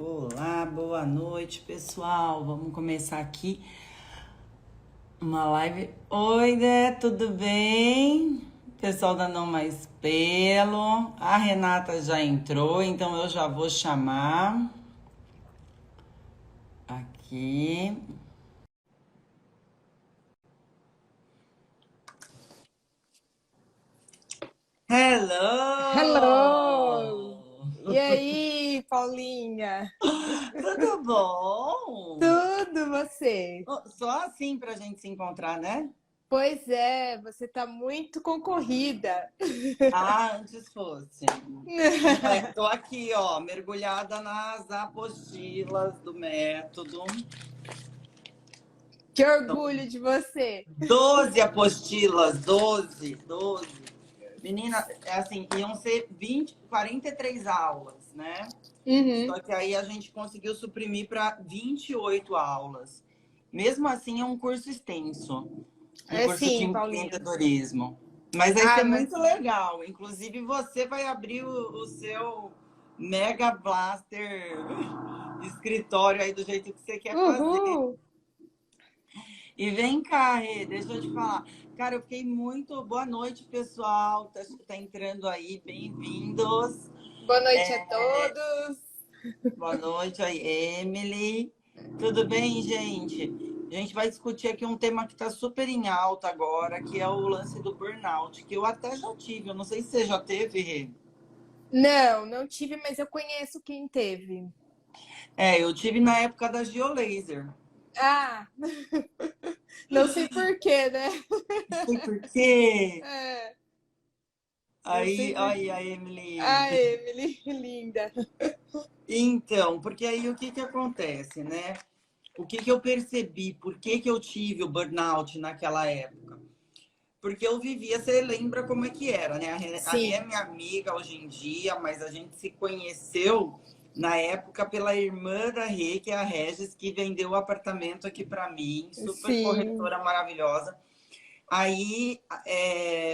Olá, boa noite, pessoal. Vamos começar aqui uma live. Oi, Dé, tudo bem? Pessoal da Não Mais Pelo. A Renata já entrou, então eu já vou chamar aqui. Hello! Hello! E aí, Paulinha? Tudo bom? Tudo você? Só assim pra gente se encontrar, né? Pois é, você tá muito concorrida. Ah, antes fosse. Tô aqui, ó, mergulhada nas apostilas do método. Que São orgulho de você. 12 apostilas, 12. Menina, é assim, iam ser 43 aulas, né? Uhum. Só que aí a gente conseguiu suprimir para 28 aulas. Mesmo assim, é um curso extenso, um É curso de sim, Paulinha. empreendedorismo. Mas vai Ah, ser mas muito legal. Inclusive, você vai abrir o seu Mega Blaster escritório aí do jeito que você quer fazer. uhul! E vem cá, Rê, deixa eu te falar. Cara, eu fiquei muito. Boa noite, pessoal. Tá entrando aí, bem-vindos. Boa noite a todos. Boa noite aí, Emily. Tudo bem, gente? A gente vai discutir aqui um tema que está super em alta agora, que é o lance do burnout, que eu até já tive. Eu não sei se você já teve, Rê. Não tive, mas eu conheço quem teve. Eu tive na época da Geolaser. Ah, não sei por quê, né? Não sei por quê. É, não sei Aí, por aí, quê. a Emily. Ah, Emily, linda. Então, porque aí o que que acontece, né? O que que eu percebi? Por que que eu tive o burnout naquela época? Porque eu vivia, você lembra como é que era, né? A Rê é Sim, minha amiga hoje em dia, mas a gente se conheceu na época pela irmã da Rê, que é a Regis, que vendeu o apartamento aqui para mim, super sim. corretora maravilhosa. Aí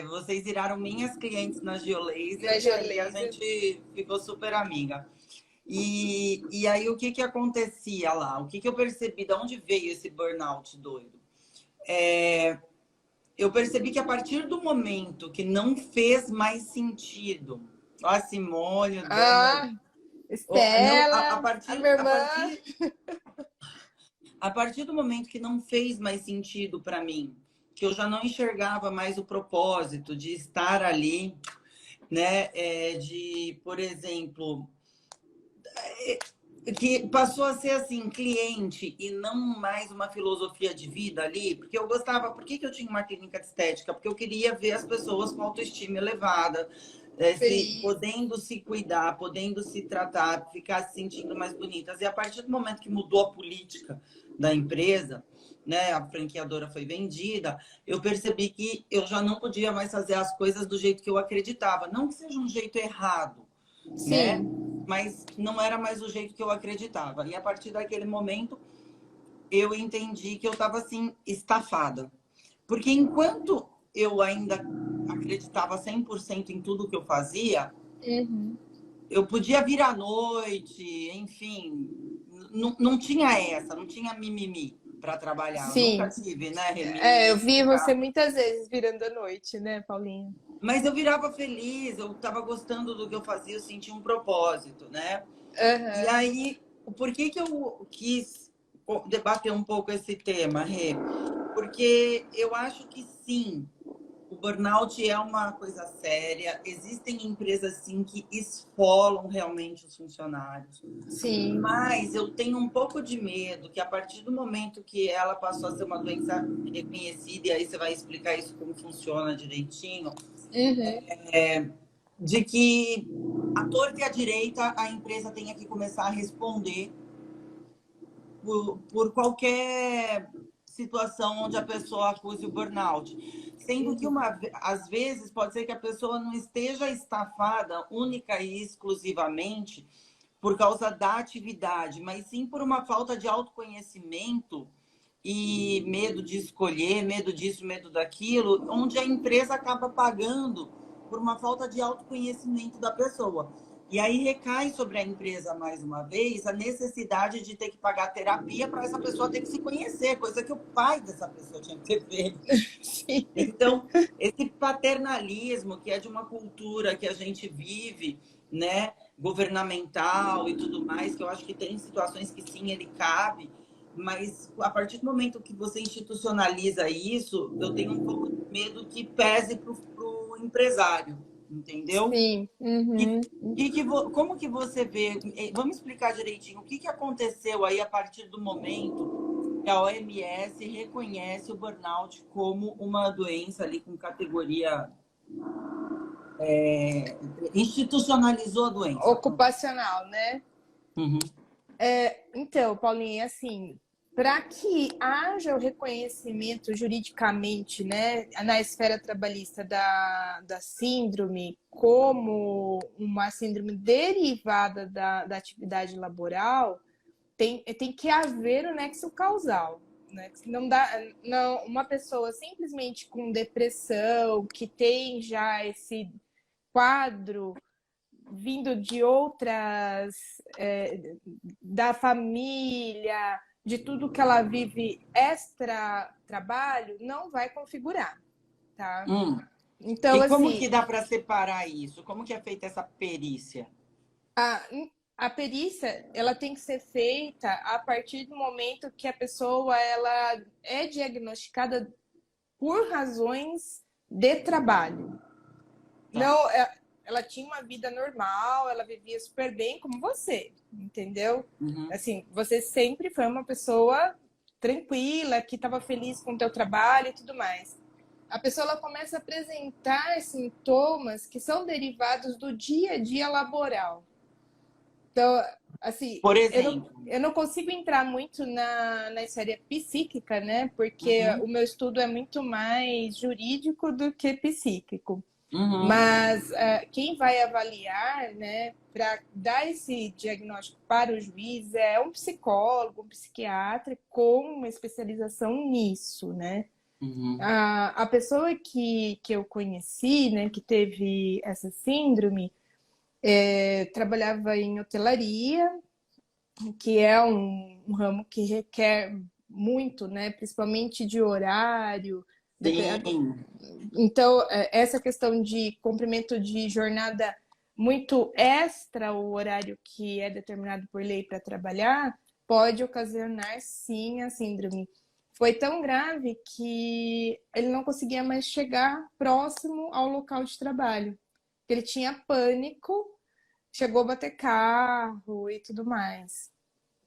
vocês viraram minhas clientes na Na Geolaser e aí a Geolaser. gente ficou super amiga. E aí o que que acontecia lá? O que que eu percebi? De onde veio esse burnout doido? Eu percebi que a partir do momento que não fez mais sentido, ó, a Simone, o Daniel, Ah, não, Estela, a minha irmã. a partir do momento que não fez mais sentido para mim, que eu já não enxergava mais o propósito de estar ali, né? De, por exemplo, que passou a ser assim, cliente e não mais uma filosofia de vida ali, porque eu gostava, por que que eu tinha uma clínica de estética? Porque eu queria ver as pessoas com autoestima elevada, Feliz. podendo se cuidar, podendo se tratar, ficar se sentindo mais bonitas. E a partir do momento que mudou a política da empresa, né, a franqueadora foi vendida, eu percebi que eu já não podia mais fazer as coisas do jeito que eu acreditava. Não que seja um jeito errado, né? Sim. Mas não era mais o jeito que eu acreditava. E a partir daquele momento, eu entendi que eu estava assim, estafada. Porque enquanto eu ainda acreditava 100% em tudo que eu fazia, Uhum. eu podia vir à noite, enfim, não tinha essa, não tinha mimimi para trabalhar. Eu nunca Sim. tive, né, É, eu mimimi. vi você muitas vezes virando a noite, né, Paulinha? Mas eu virava feliz, eu estava gostando do que eu fazia, eu sentia um propósito, né? E Aham. aí, por que que eu quis debater um pouco esse tema, Rê? Porque eu acho que sim, o burnout é uma coisa séria. Existem empresas, sim, que esfolam realmente os funcionários. Sim. Mas eu tenho um pouco de medo que a partir do momento que ela passou a ser uma doença reconhecida, e aí você vai explicar isso como funciona direitinho, Uhum. de que a torta e a direita a empresa tenha que começar a responder por qualquer situação onde a pessoa acuse o burnout. Sendo que Uhum. às vezes pode ser que a pessoa não esteja estafada única e exclusivamente por causa da atividade, mas sim por uma falta de autoconhecimento e medo de escolher, medo disso, medo daquilo, onde a empresa acaba pagando por uma falta de autoconhecimento da pessoa. E aí recai sobre a empresa, mais uma vez, a necessidade de ter que pagar terapia para essa pessoa ter que se conhecer, coisa que o pai dessa pessoa tinha que ter feito. Sim. Então, esse paternalismo, que é de uma cultura que a gente vive, né, governamental e tudo mais, que eu acho que tem situações que sim, ele cabe, mas a partir do momento que você institucionaliza isso, eu tenho um pouco de medo que pese para o empresário, entendeu? Sim. E, Uhum. como que você vê? Vamos explicar direitinho o que aconteceu aí a partir do momento que a OMS reconhece o burnout como uma doença ali com categoria institucionalizou a doença. Ocupacional, né? Uhum. Então, Paulinha, assim, para que haja o reconhecimento juridicamente, né, na esfera trabalhista da síndrome como uma síndrome derivada da atividade laboral, tem que haver o nexo causal. Né? Não dá, não, uma pessoa simplesmente com depressão, que tem já esse quadro vindo de outras, da família, de tudo que ela vive extra trabalho, não vai configurar, tá? Então, E como que assim, dá para separar isso? Como que é feita essa perícia? a, a perícia, ela tem que ser feita a partir do momento que a pessoa ela é diagnosticada por razões de trabalho. Tá. Não, ela tinha uma vida normal, ela vivia super bem como você, entendeu? Uhum. Assim, você sempre foi uma pessoa tranquila, que estava feliz com o teu trabalho e tudo mais. A pessoa ela começa a apresentar sintomas que são derivados do dia a dia laboral. Então, assim, Por exemplo. eu não consigo entrar muito na esfera psíquica, né? Porque Uhum. o meu estudo é muito mais jurídico do que psíquico. Uhum. Mas quem vai avaliar, né, para dar esse diagnóstico para o juiz é um psicólogo, um psiquiatra com uma especialização nisso, né? Uhum. A pessoa que eu conheci, né, que teve essa síndrome, trabalhava em hotelaria, que é um ramo que requer muito, né, principalmente de horário. Sim. Então, essa questão de cumprimento de jornada muito extra o horário que é determinado por lei para trabalhar pode ocasionar, sim, a síndrome. Foi tão grave que ele não conseguia mais chegar próximo ao local de trabalho. Ele tinha pânico, chegou a bater carro e tudo mais.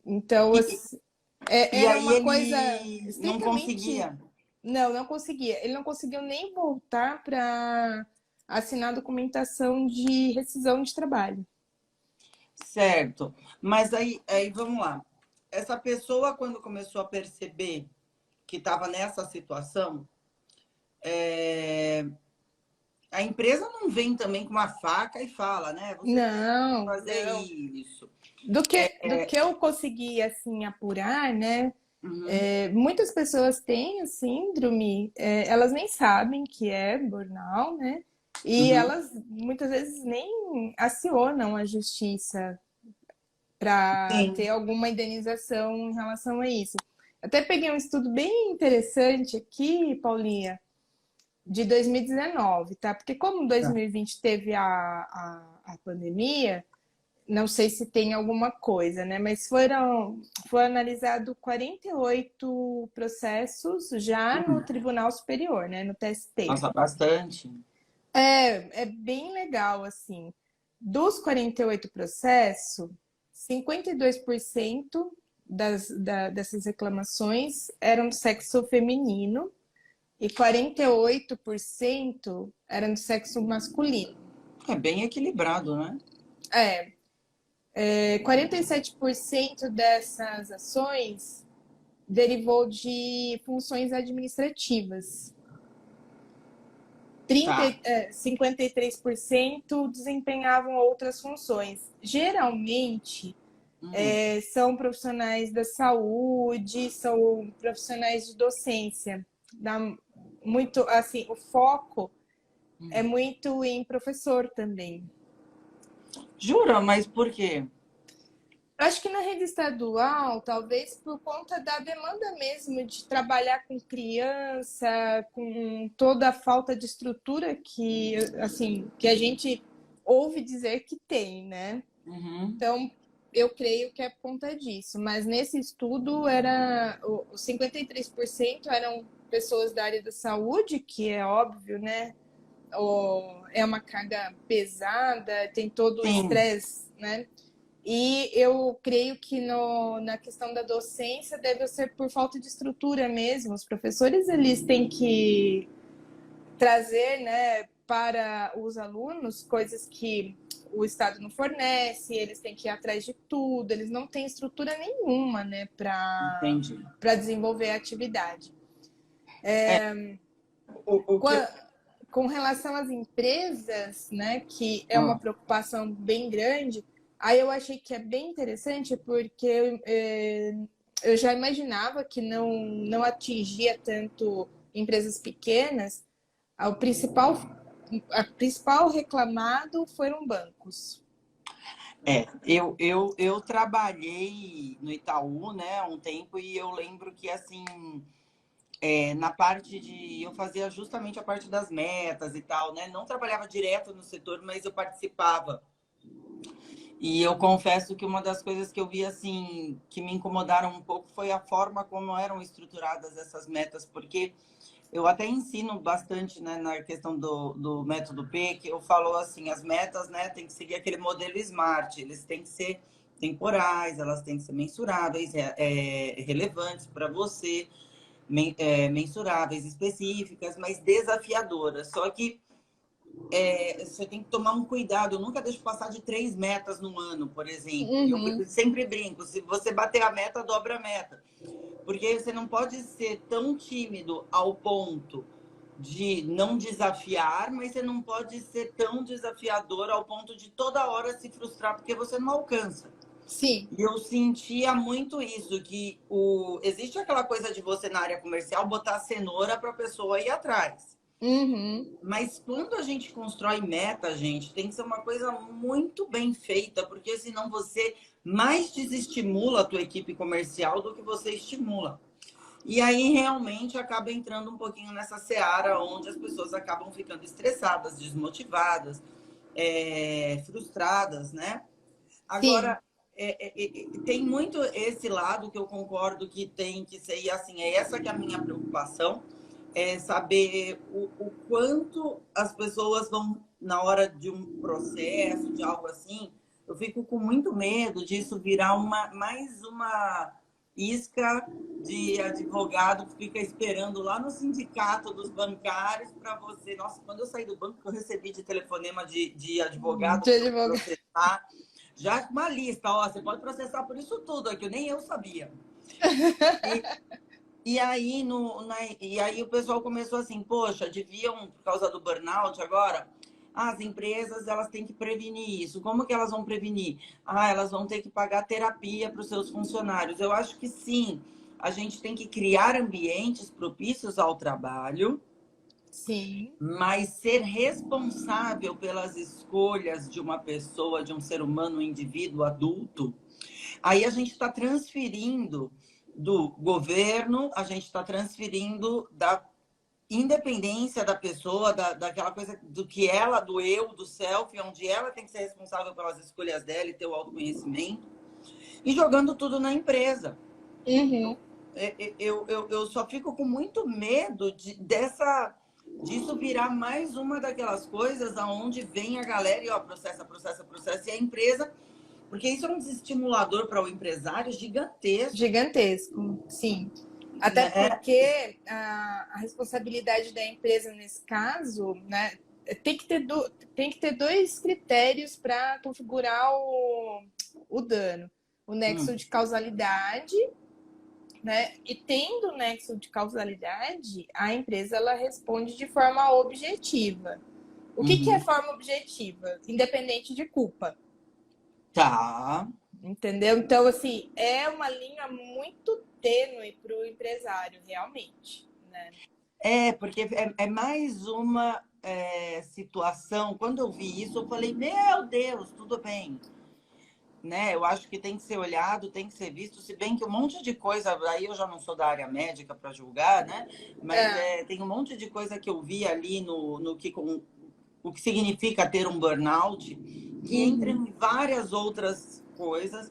Então, E, e era aí uma coisa ele não estritamente. conseguia. Não, não conseguia. Ele não conseguiu nem voltar para assinar a documentação de rescisão de trabalho. Certo. Mas aí vamos lá. Essa pessoa, quando começou a perceber que estava nessa situação, a empresa não vem também com uma faca e fala, né? Você tem que Não, fazer não. isso. Do que eu consegui assim apurar, né? Uhum. Muitas pessoas têm a síndrome, elas nem sabem que é burnout, né? E Uhum. elas muitas vezes nem acionam a justiça para ter Sim. alguma indenização em relação a isso. Até peguei um estudo bem interessante aqui, Paulinha, de 2019, tá? Porque como Tá. 2020 teve a pandemia, não sei se tem alguma coisa, né? Mas foi analisado 48 processos já no Uhum. Tribunal Superior, né? No TST. Nossa, bastante. É bem legal, assim. Dos 48 processos, 52% dessas reclamações eram do sexo feminino e 48% eram do sexo masculino. É bem equilibrado, né? É, 47% dessas ações derivou de funções administrativas. Tá. 53% desempenhavam outras funções. Geralmente, Uhum. são profissionais da saúde, são profissionais de docência. Muito, assim, o foco é muito em professor também. Jura? Mas por quê? Eu acho que na rede estadual, talvez por conta da demanda mesmo de trabalhar com criança, com toda a falta de estrutura que, assim, que a gente ouve dizer que tem, né? Uhum. Então, eu creio que é por conta disso. Mas nesse estudo, era os 53% eram pessoas da área da saúde, que é óbvio, né? É uma carga pesada, tem todo o Sim. estresse, né? E eu creio que na questão da docência deve ser por falta de estrutura mesmo. Os professores eles têm que trazer, né, para os alunos coisas que o Estado não fornece, eles têm que ir atrás de tudo, eles não têm estrutura nenhuma, né, Entendi. para desenvolver a atividade. É, o que... Com relação às empresas, né, que é uma Ah, preocupação bem grande, aí eu achei que é bem interessante porque eu já imaginava que não atingia tanto empresas pequenas. O principal, a principal reclamado foram bancos. eu trabalhei no Itaú, né, há um tempo, e eu lembro que, assim, na parte de... Eu fazia justamente a parte das metas e tal, né? Não trabalhava direto no setor, mas eu participava. E eu confesso que uma das coisas que eu vi, assim, que me incomodaram um pouco foi a forma como eram estruturadas essas metas, porque eu até ensino bastante, né, na questão do método P, que eu falo assim, as metas, né, tem que seguir aquele modelo SMART, eles têm que ser temporais, elas têm que ser mensuráveis, relevantes para você, mensuráveis, específicas, mas desafiadoras. Só que você tem que tomar um cuidado. Eu nunca deixo passar de 3 metas no ano, por exemplo. E eu Uhum. sempre brinco, se você bater a meta, dobra a meta. Porque você não pode ser tão tímido ao ponto de não desafiar, mas você não pode ser tão desafiador ao ponto de toda hora se frustrar porque você não alcança. Sim. E eu sentia muito isso, que existe aquela coisa de você na área comercial botar a cenoura para a pessoa ir atrás. Uhum. Mas quando a gente constrói meta, gente, tem que ser uma coisa muito bem feita, porque senão você mais desestimula a tua equipe comercial do que você estimula. E aí realmente acaba entrando um pouquinho nessa seara onde as pessoas acabam ficando estressadas, desmotivadas, frustradas, né? Sim. Agora, tem muito esse lado que eu concordo que tem que ser, e assim, é essa que é a minha preocupação, é saber o quanto as pessoas vão, na hora de um processo, de algo assim, eu fico com muito medo disso virar mais uma isca de advogado que fica esperando lá no sindicato dos bancários para você. Nossa, quando eu saí do banco, eu recebi de telefonema de advogado De para advogado. processar. Já uma lista, ó, você pode processar por isso tudo aqui, nem eu sabia. E, e aí o pessoal começou assim, poxa, deviam, por causa do burnout agora, as empresas elas têm que prevenir isso. Como que elas vão prevenir? Elas vão ter que pagar terapia para os seus funcionários. Eu acho que sim, a gente tem que criar ambientes propícios ao trabalho, Sim. mas ser responsável pelas escolhas de uma pessoa, de um ser humano, um indivíduo adulto. Aí a gente está transferindo do governo, a gente está transferindo da independência da pessoa, daquela coisa do que ela, do eu, do self, onde ela tem que ser responsável pelas escolhas dela e ter o autoconhecimento, e jogando tudo na empresa. Uhum. Eu só fico com muito medo disso virar mais uma daquelas coisas aonde vem a galera e ó, processa, e a empresa, porque isso é um desestimulador para o empresário gigantesco, Gigantesco, sim. Até né? porque a responsabilidade da empresa nesse caso, né, tem que ter dois critérios para configurar o dano. O nexo Hum, de causalidade, né? E tendo o nexo de causalidade, a empresa ela responde de forma objetiva. O que é uhum. forma objetiva? Independente de culpa. Tá. Entendeu? Então, assim, é uma linha muito tênue para o empresário, realmente, né? Porque é mais uma. situação, quando eu vi isso, eu falei, meu Deus, tudo bem. Né? Eu acho que tem que ser olhado, tem que ser visto, se bem que um monte de coisa, aí eu já não sou da área médica para julgar, né? Mas tem um monte de coisa que eu vi ali no que o que significa ter um burnout, que entra em várias outras coisas.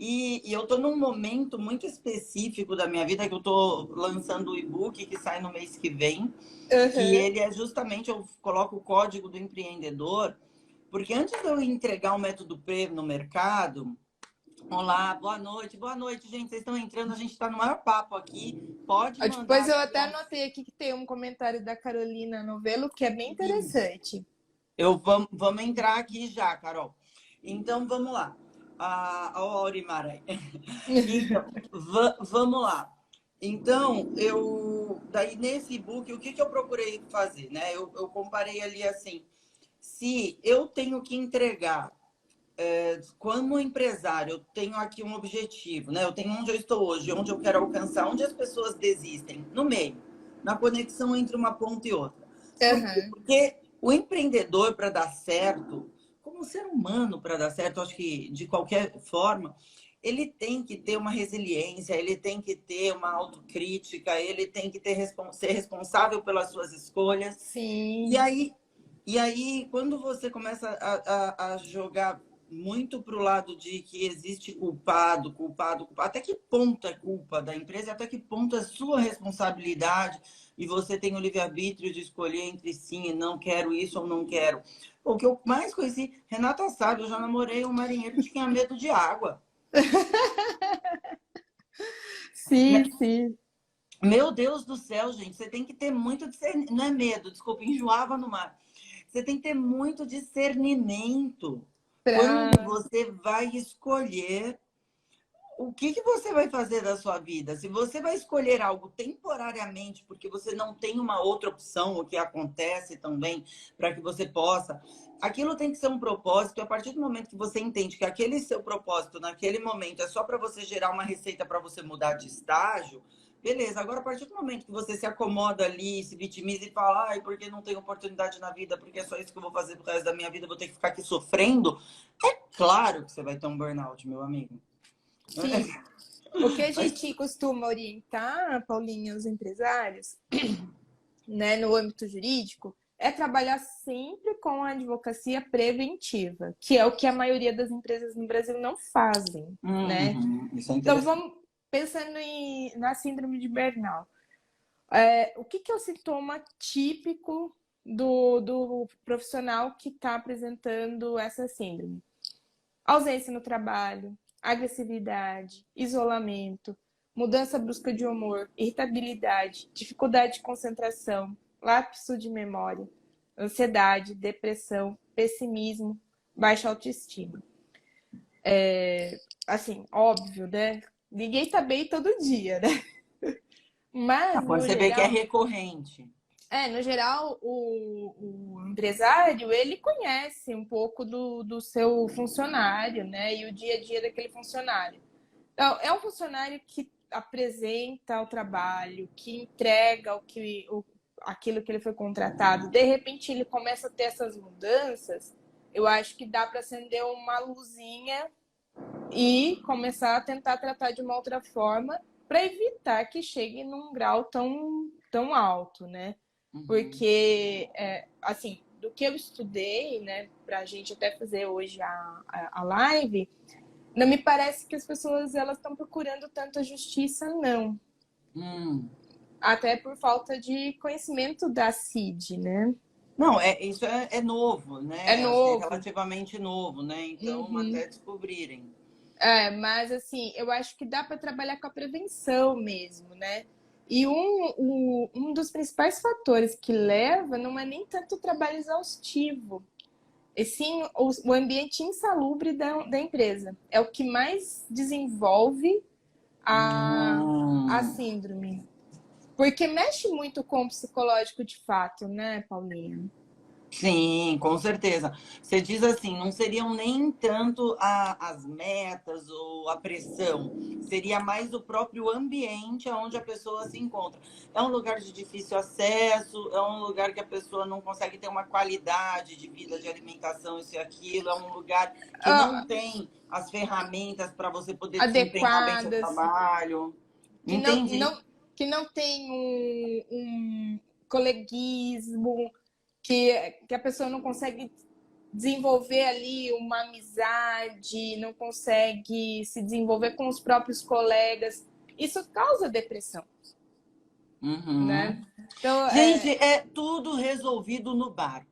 E eu estou num momento muito específico da minha vida, que eu estou lançando o e-book que sai no mês que vem, que ele é justamente, eu coloco o código do empreendedor, porque antes de eu entregar o método P no mercado, olá, boa noite, gente, vocês estão entrando, a gente está no maior papo aqui, pode Depois mandar. eu até anotei aqui que tem um comentário da Carolina Novelo que é bem interessante. Vamos entrar aqui já, Carol. Então, vamos lá. A Aurimar aí. Então, vamos lá. Então, daí nesse e-book, o que eu procurei fazer, né? Eu comparei ali assim, se eu tenho que entregar, como empresário, eu tenho aqui um objetivo, né? Eu tenho onde eu estou hoje, onde eu quero alcançar, onde as pessoas desistem, no meio, na conexão entre uma ponta e outra. Por quê? Porque o empreendedor, para dar certo, como ser humano, para dar certo, acho que de qualquer forma, ele tem que ter uma resiliência, ele tem que ter uma autocrítica, ele tem que ser responsável pelas suas escolhas. Sim. E aí, quando você começa a jogar muito para o lado de que existe culpado, até que ponto é culpa da empresa, até que ponto é sua responsabilidade e você tem o livre-arbítrio de escolher entre sim e não, quero isso ou não quero. O que eu mais conheci, Renata sabe, eu já namorei um marinheiro que tinha medo de água. Sim, sim. Meu Deus do céu, gente, você tem que ter muito discernimento. Não é medo, desculpa, enjoava no mar. Você tem que ter muito discernimento quando você vai escolher o que você vai fazer da sua vida. Se você vai escolher algo temporariamente, porque você não tem uma outra opção, o que acontece também, para que você possa. Aquilo tem que ser um propósito. A partir do momento que você entende que aquele seu propósito, naquele momento, é só para você gerar uma receita para você mudar de estágio. Beleza, agora a partir do momento que você se acomoda ali, se vitimiza e fala, ai, porque não tem oportunidade na vida, porque é só isso que eu vou fazer pro resto da minha vida, vou ter que ficar aqui sofrendo, é claro que você vai ter um burnout, meu amigo. Sim. O que a gente costuma orientar, Paulinha, os empresários, né, no âmbito jurídico, é trabalhar sempre com a advocacia preventiva, que é o que a maioria das empresas no Brasil não fazem, né? Isso é então, vamos pensando na síndrome de burnout. O que é o sintoma típico do profissional que está apresentando essa síndrome? Ausência no trabalho, agressividade, isolamento, mudança brusca de humor, irritabilidade, dificuldade de concentração, lapso de memória, ansiedade, depressão, pessimismo, baixa autoestima. Assim, óbvio, né? Ninguém tá bem todo dia, né? Mas, quando você vê que é recorrente. No geral, o empresário, ele conhece um pouco do seu funcionário, né? E o dia a dia daquele funcionário. Então, é um funcionário que apresenta o trabalho, que entrega aquilo que ele foi contratado. De repente, ele começa a ter essas mudanças. Eu acho que dá para acender uma luzinha e começar a tentar tratar de uma outra forma para evitar que chegue num grau tão alto, né? Porque, assim, do que eu estudei, né, para a gente até fazer hoje a live, não me parece que as pessoas elas estão procurando tanto a justiça, não. Até por falta de conhecimento da CID, né? Não, isso é novo, né? É novo. É relativamente novo, né? Então, até descobrirem. Mas assim, eu acho que dá para trabalhar com a prevenção mesmo, né? E um dos principais fatores que leva não é nem tanto o trabalho exaustivo, e sim o ambiente insalubre da empresa. É o que mais desenvolve a síndrome. Porque mexe muito com o psicológico de fato, né, Paulinha? Sim, com certeza. Você diz assim, não seriam nem tanto as metas ou a pressão, seria mais o próprio ambiente onde a pessoa se encontra. É um lugar de difícil acesso, é um lugar que a pessoa não consegue ter uma qualidade de vida, de alimentação, isso e aquilo, é um lugar que não Ah, tem as ferramentas para você poder desempenhar bem seu adequadas, trabalho. que não, Entendi. não, que não tem um coleguismo, que a pessoa não consegue desenvolver ali uma amizade, não consegue se desenvolver com os próprios colegas. Isso causa depressão, né? Uhum. Então, Gente, é tudo resolvido no bar.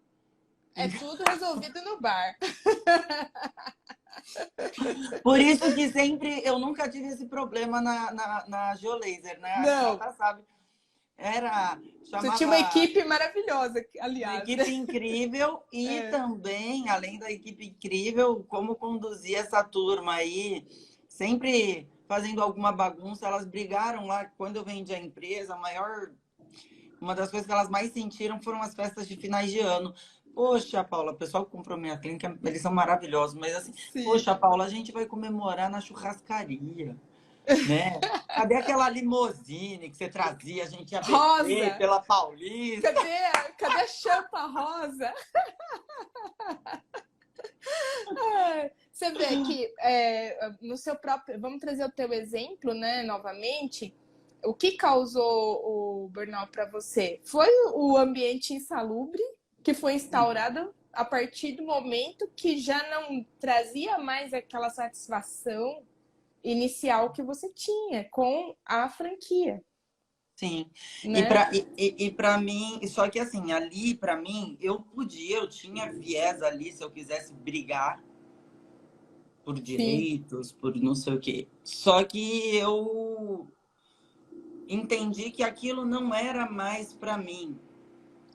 é tudo resolvido no bar. Por isso que sempre, eu nunca tive esse problema na Geolaser, né? A Não, Renata sabe, você tinha uma chamava equipe maravilhosa, uma aliás. equipe incrível e É, também, além da equipe incrível, como conduzir essa turma aí, sempre fazendo alguma bagunça. Elas brigaram lá quando eu vendi a empresa, uma das coisas que elas mais sentiram foram as festas de finais de ano. Poxa, Paula, o pessoal que comprou minha clínica, eles são maravilhosos, mas assim, sim. poxa, Paula, a gente vai comemorar na churrascaria, né? Cadê aquela limousine que você trazia? A gente ia beber Rosa, pela Paulista. cadê a champa rosa? Você vê que no seu próprio. Vamos trazer o teu exemplo, né, novamente. O que causou o burnout para você? Foi o ambiente insalubre que foi instaurado a partir do momento que já não trazia mais aquela satisfação inicial que você tinha com a franquia, Sim. E né? para mim, só que assim, ali para mim, eu tinha viés ali se eu quisesse brigar por Sim, direitos, por não sei o quê. Só que eu entendi que aquilo não era mais para mim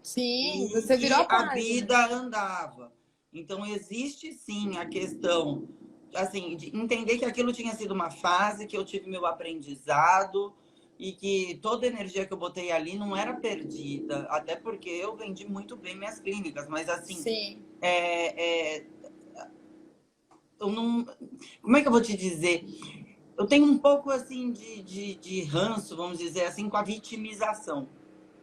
sim, e você virou que a a página. vida andava. Então existe sim a questão assim de entender que aquilo tinha sido uma fase, que eu tive meu aprendizado e que toda a energia que eu botei ali não era perdida, até porque eu vendi muito bem minhas clínicas, mas assim, Sim, eu não, como é que eu vou te dizer? Eu tenho um pouco assim de ranço, vamos dizer assim, com a vitimização.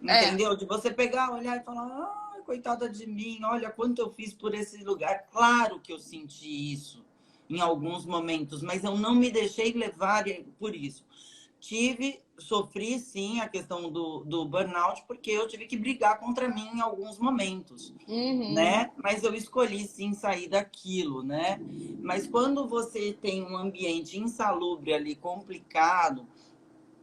é, Entendeu? De você pegar, olhar e falar, ah, coitada de mim, olha quanto eu fiz por esse lugar. Claro que eu senti isso em alguns momentos, mas eu não me deixei levar por isso. Sofri sim a questão do burnout, porque eu tive que brigar contra mim em alguns momentos, uhum, né? Mas eu escolhi sim sair daquilo, né? Mas quando você tem um ambiente insalubre ali, complicado,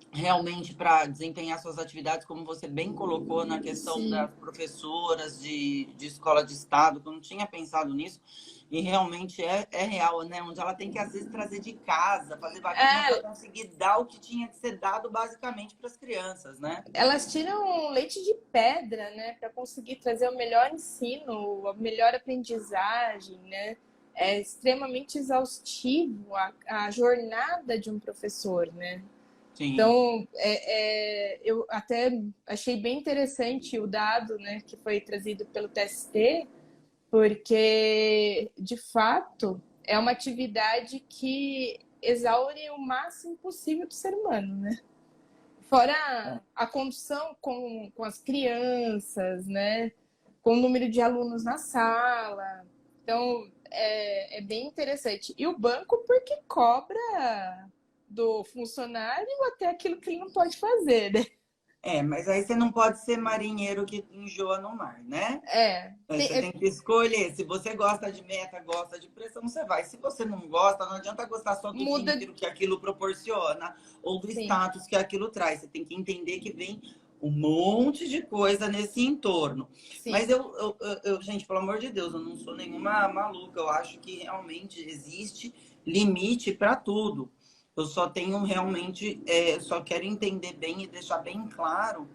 realmente para desempenhar suas atividades, como você bem colocou na questão sim. das professoras de escola de estado, que eu não tinha pensado nisso, e realmente é real, né? Onde ela tem que, às vezes, trazer de casa, fazer vaquinha para É, conseguir dar o que tinha que ser dado basicamente para as crianças, né? elas tiram leite de pedra, né, para conseguir trazer o melhor ensino, a melhor aprendizagem, né? É extremamente exaustivo a jornada de um professor, né? Sim. Então, eu até achei bem interessante o dado, né, que foi trazido pelo TST, porque, de fato, é uma atividade que exaure o máximo possível do ser humano, né? Fora a condução com as crianças, né? Com o número de alunos na sala. Então, é bem interessante. E o banco, porque cobra do funcionário até aquilo que ele não pode fazer, né? Mas aí você não pode ser marinheiro que enjoa no mar, né? É, Aí você tem que escolher. Se você gosta de meta, gosta de pressão, você vai. Se você não gosta, não adianta gostar só do muda, dinheiro que aquilo proporciona ou do sim, status que aquilo traz. Você tem que entender que vem um monte de coisa nesse entorno. Mas sim, gente, pelo amor de Deus, eu não sou nenhuma maluca. Eu acho que realmente existe limite para tudo. Eu só tenho realmente, só quero entender bem e deixar bem claro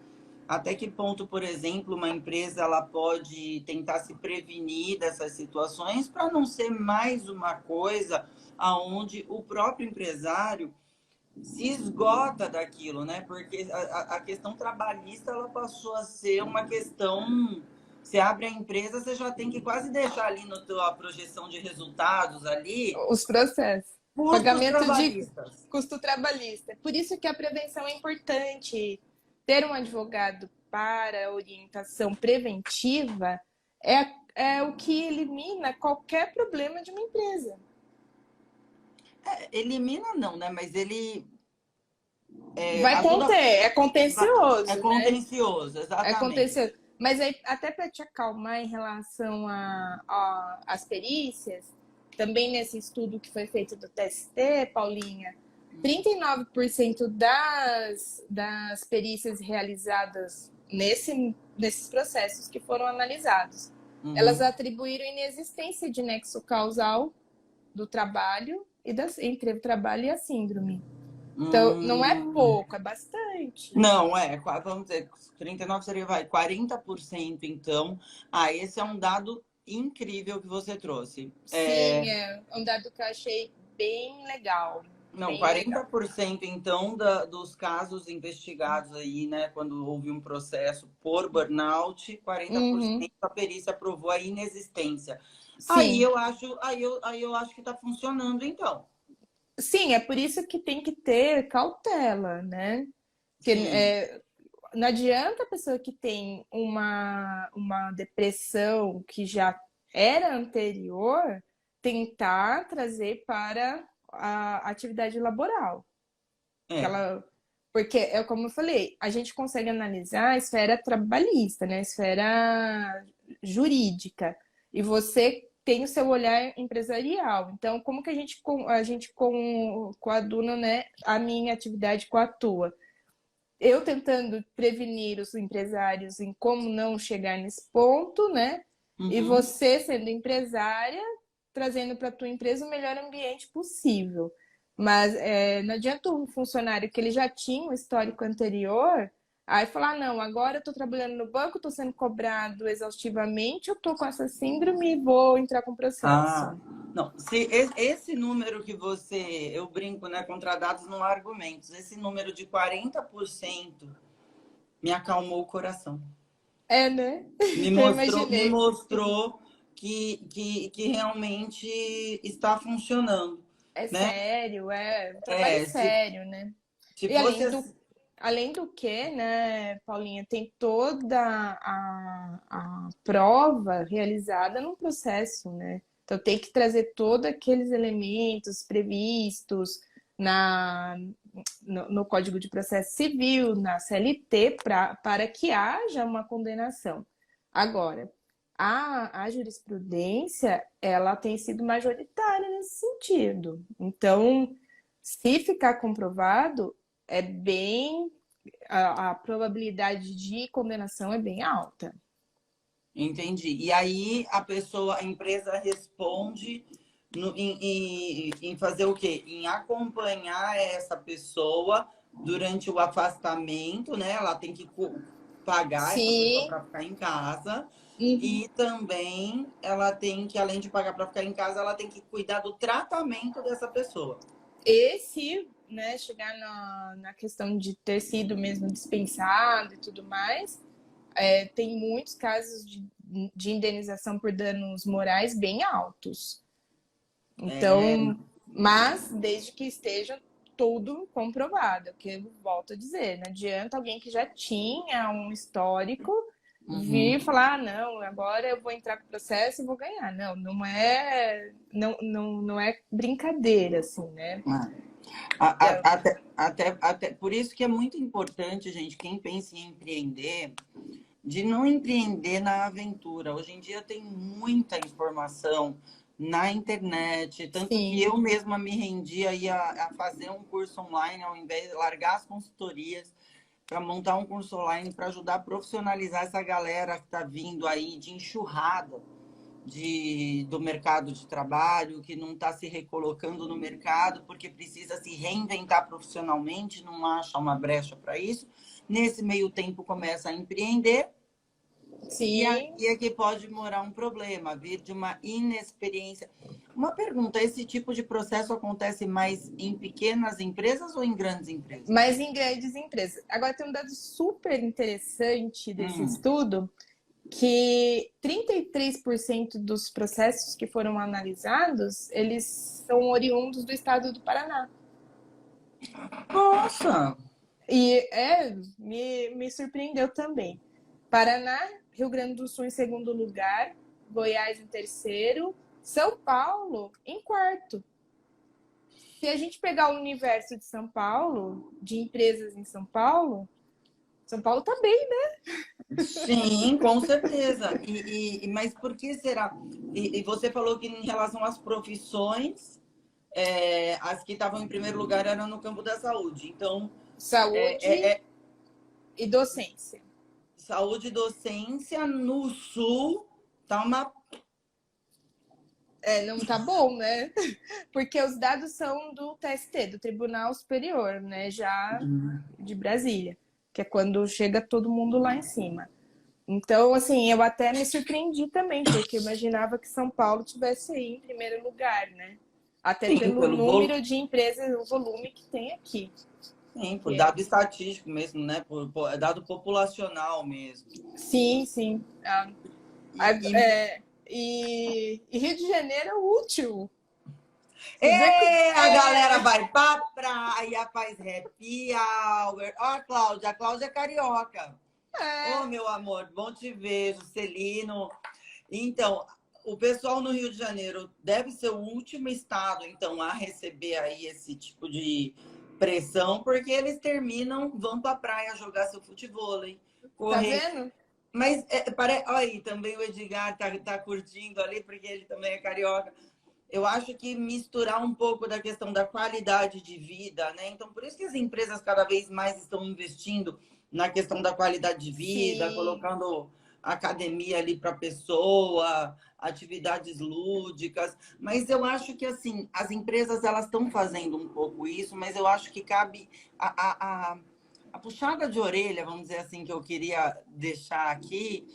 até que ponto, por exemplo, uma empresa ela pode tentar se prevenir dessas situações para não ser mais uma coisa aonde o próprio empresário se esgota daquilo, né? Porque a questão trabalhista ela passou a ser uma questão Você abre a empresa, você já tem que quase deixar ali na tua projeção de resultados ali Os processos. custos Pagamento de trabalhistas. custo trabalhista. Por isso que a prevenção é importante. Ter um advogado para orientação preventiva é o que elimina qualquer problema de uma empresa. Elimina não, né? Mas ele Vai ajuda. conter, é É contencioso, né? contencioso, É exatamente. contencioso. Mas aí, até para te acalmar em relação às perícias, também nesse estudo que foi feito do TST, Paulinha, 39% das perícias realizadas nesses processos que foram analisados, elas Uhum. atribuíram inexistência de nexo causal do trabalho entre o trabalho e a síndrome. Então, não é Hum. pouco, é bastante. Não, vamos dizer, 39 seria, vai, 40% então. Esse é um dado incrível que você trouxe. Sim, é um dado que eu achei bem legal. Não, Bem legal. 40% então dos casos investigados aí, né, quando houve um processo por burnout, 40% Uhum, a perícia provou a inexistência. sim. Aí eu acho que está funcionando então. Sim, é por isso que tem que ter cautela, né? Porque Sim. não adianta a pessoa que tem uma depressão que já era anterior tentar trazer para a atividade laboral. Que É. ela, porque é como eu falei, a gente consegue analisar a esfera trabalhista, né? A esfera jurídica. E você tem o seu olhar empresarial. Então, como que a gente coaduna, né, a minha atividade com a tua? Eu tentando prevenir os empresários em como não chegar nesse ponto, né? E Uhum. você sendo empresária, trazendo para a tua empresa o melhor ambiente possível. Mas não adianta um funcionário que ele já tinha um histórico anterior, aí falar, não, agora eu estou trabalhando no banco, estou sendo cobrado exaustivamente, eu estou com essa síndrome e vou entrar com Ah, processo. não. Se esse número que eu brinco, né, contra dados não há argumentos, esse número de 40% me acalmou o coração. É, né? Eu Me imaginei. mostrou que realmente está funcionando, É né? sério, é um trabalho É, sério, né? se E fosse além do que, né, Paulinha, tem toda a prova realizada no processo, né? Então tem que trazer todos aqueles elementos previstos na, no Código de Processo Civil, na CLT, para que haja uma condenação. Agora, a jurisprudência, ela tem sido majoritária nesse sentido. Então, se ficar comprovado, é bem a probabilidade de condenação é bem alta. entendi. E aí a empresa responde em fazer o quê? Em acompanhar essa pessoa durante o afastamento, né? Ela tem que pagar essa pessoa Sim. para ficar em casa. Uhum. E também ela tem que, além de pagar para ficar em casa, ela tem que cuidar do tratamento dessa pessoa. E se, né, chegar na questão de ter sido mesmo dispensado e tudo mais, tem muitos casos de indenização por danos morais bem altos. É, Então, mas desde que esteja tudo comprovado, que eu volto a dizer, não adianta alguém que já tinha um histórico vir uhum. falar, não, agora eu vou entrar com o processo e vou ganhar. Não, não é brincadeira, assim, né? Então, Até por isso que é muito importante, gente, quem pensa em empreender, de não empreender na aventura. Hoje em dia tem muita informação na internet, tanto que sim, eu mesma me rendi aí a fazer um curso online, ao invés de largar as consultorias para montar um curso online para ajudar a profissionalizar essa galera que está vindo aí de enxurrada do mercado de trabalho, que não está se recolocando no mercado porque precisa se reinventar profissionalmente, não acha uma brecha para isso. Nesse meio tempo começa a empreender e sim. aqui é que pode morar um problema, vir de uma inexperiência. Uma pergunta, esse tipo de processo acontece mais em pequenas empresas ou em grandes empresas? Mas em grandes empresas. Agora tem um dado super interessante desse Hum, estudo, que 33% dos processos que foram analisados, eles são oriundos do estado do Paraná. Nossa! E me surpreendeu também. Paraná, Rio Grande do Sul em segundo lugar, Goiás em terceiro, São Paulo em quarto. Se a gente pegar o universo de São Paulo, de empresas em São Paulo tá bem, né? Sim, com certeza. Mas por que será? E você falou que em relação às profissões, as que estavam em primeiro lugar eram no campo da saúde. Então, Saúde e docência. saúde e docência no Sul tá uma. Não tá bom, né? Porque os dados são do TST, do Tribunal Superior, né? Já de Brasília, que é quando chega todo mundo lá em cima. Então, assim, eu até me surpreendi também, porque eu imaginava que São Paulo tivesse aí em primeiro lugar, né? Até Sim, pelo pelo número de empresas, o volume que tem aqui. Sim, por dado estatístico mesmo, né? Por dado populacional mesmo. Sim, sim. E Rio de Janeiro é o último. A galera vai pra praia, faz happy hour. Ó, a Cláudia é carioca. Ô, meu amor, bom te ver, Juscelino. Então, o pessoal no Rio de Janeiro deve ser o último estado, então, a receber aí esse tipo de pressão, porque eles terminam, vão pra praia jogar seu futevôlei, correr. Tá vendo? Mas, olha aí, também o Edgar tá curtindo ali, porque ele também é carioca. Eu acho que misturar um pouco da questão da qualidade de vida, né? Então, por isso que as empresas cada vez mais estão investindo na questão da qualidade de vida, Sim. colocando academia ali para a pessoa, atividades lúdicas. Mas eu acho que, assim, as empresas elas estão fazendo um pouco isso, mas eu acho que cabe a puxada de orelha, vamos dizer assim, que eu queria deixar aqui,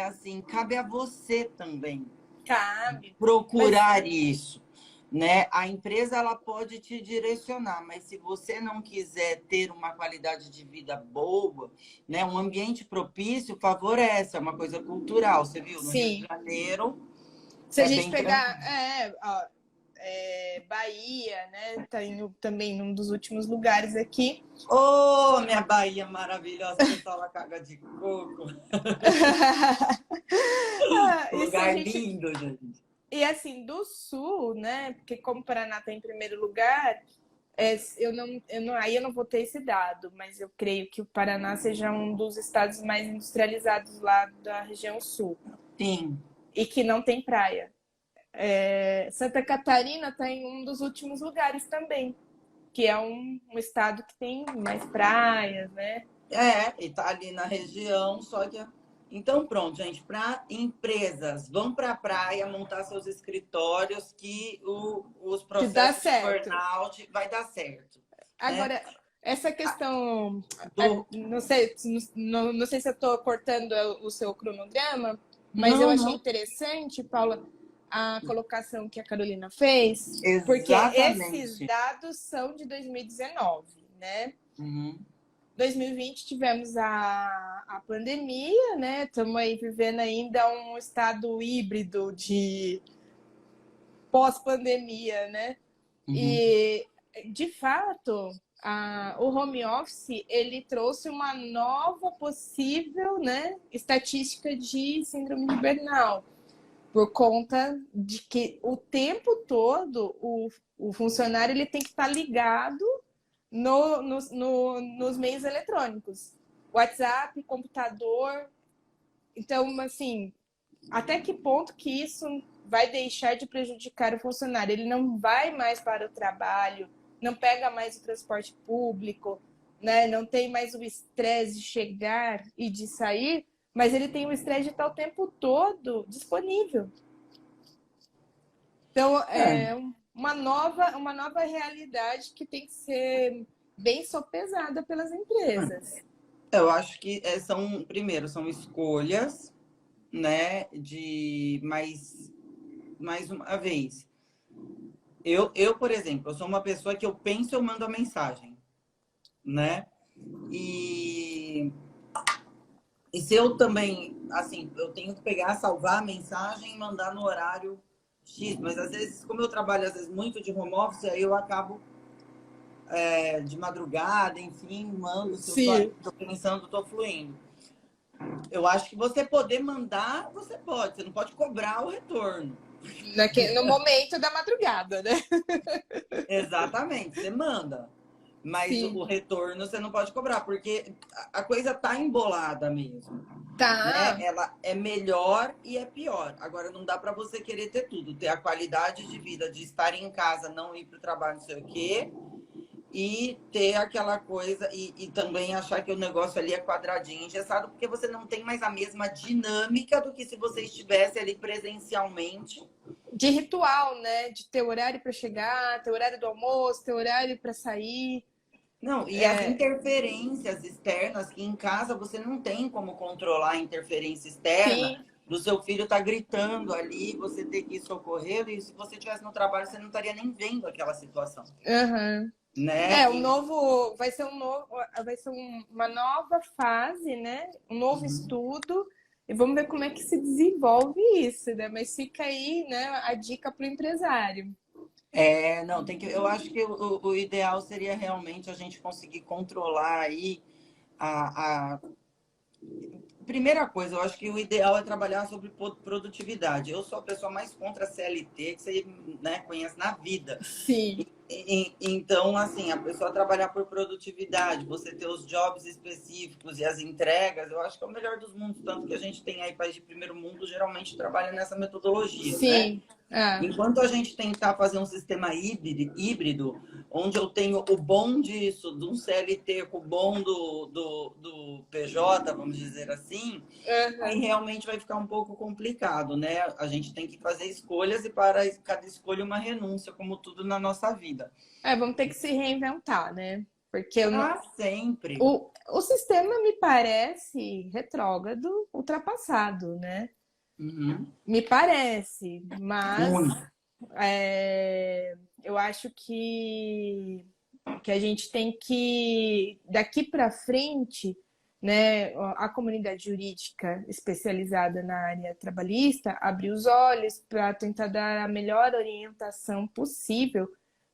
assim, cabe a você também Cabe. procurar isso, né? A empresa ela pode te direcionar, mas se você não quiser ter uma qualidade de vida boa, né? Um ambiente propício favorece, é uma coisa cultural. Você viu no Rio de Janeiro? Se a gente bem pegar Bahia, né? Tá indo também num dos últimos lugares aqui. Oh, minha Bahia maravilhosa, que só caga de coco. Lugar lindo, gente. E assim, do sul, né? Porque como o Paraná está em primeiro lugar, aí eu não vou ter esse dado, mas eu creio que o Paraná seja um dos estados mais industrializados lá da região sul. Sim. E que não tem praia. Santa Catarina está em um dos últimos lugares também, que é um estado que tem mais praias, né? E tá ali na região, só que. Então, pronto, gente, para empresas, vão para a praia montar seus escritórios que os processos de burnout vai dar certo. Agora, né? essa questão, não sei se eu estou cortando o seu cronograma, mas eu achei interessante, Paula, a colocação que a Carolina fez, porque esses dados são de 2019, né? 2020 tivemos a pandemia, né? Estamos aí vivendo ainda um estado híbrido de pós-pandemia, né? E, de fato, o home office ele trouxe uma nova possível, né, estatística de síndrome de burnout, por conta de que o tempo todo o funcionário ele tem que estar ligado nos meios eletrônicos, WhatsApp, computador. Então, assim, até que ponto que isso vai deixar de prejudicar o funcionário? Ele não vai mais para o trabalho, não pega mais o transporte público, né? Não tem mais o estresse de chegar e de sair, mas ele tem o estresse de estar o tempo todo disponível. Então, é uma nova realidade que tem que ser bem sopesada pelas empresas. Eu acho que primeiro, são escolhas, né? Mais uma vez. Eu, por exemplo, eu sou uma pessoa que eu penso, eu mando a mensagem, né? E se eu também assim, eu tenho que pegar, salvar a mensagem e mandar no horário X, mas às vezes, como eu trabalho às vezes muito de home office, aí eu acabo de madrugada, enfim, mando, se eu Sim. tô pensando, tô fluindo. Eu acho que você poder mandar, você pode, você não pode cobrar o retorno. No momento da madrugada, né? Exatamente, você manda. Mas Sim. o retorno você não pode cobrar, porque a coisa tá embolada mesmo, né? Tá. Ela é melhor e é pior. Agora, não dá para você querer ter tudo. Ter a qualidade de vida de estar em casa, não ir para o trabalho, não sei o quê. E ter aquela coisa, e também achar que o negócio ali é quadradinho, engessado, porque você não tem mais a mesma dinâmica do que se você estivesse ali presencialmente. De ritual, né? De ter horário para chegar, ter horário do almoço, ter horário para sair. Não, e as interferências externas, que em casa você não tem como controlar a interferência externa, Sim. do seu filho tá gritando ali, você ter que ir socorrer, e se você estivesse no trabalho, você não estaria nem vendo aquela situação, Uhum. né? O novo vai ser uma nova fase, né? Um novo estudo e vamos ver como é que se desenvolve isso, né? Mas fica aí, né, a dica para o empresário. Não, eu acho que o ideal seria realmente a gente conseguir controlar aí a primeira coisa, eu acho que o ideal é trabalhar sobre produtividade. Eu sou a pessoa mais contra a CLT que você, né, conhece na vida. Sim, Então, assim, a pessoa trabalhar por produtividade, você ter os jobs específicos e as entregas, eu acho que é o melhor dos mundos, tanto que a gente tem aí país de primeiro mundo, geralmente trabalha nessa metodologia, né? sim. Ah, Enquanto a gente tentar fazer um sistema híbrido, onde eu tenho o bom disso, de um CLT com o bom do PJ, vamos dizer assim, aí uhum. realmente vai ficar um pouco complicado, né? A gente tem que fazer escolhas e para cada escolha uma renúncia, como tudo na nossa vida. Vamos ter que se reinventar, né? Porque Ah, sempre. o sistema me parece retrógrado, ultrapassado, né? Uhum. Me parece, mas Muito. eu acho que a gente tem que, daqui para frente, né, a comunidade jurídica especializada na área trabalhista abrir os olhos para tentar dar a melhor orientação possível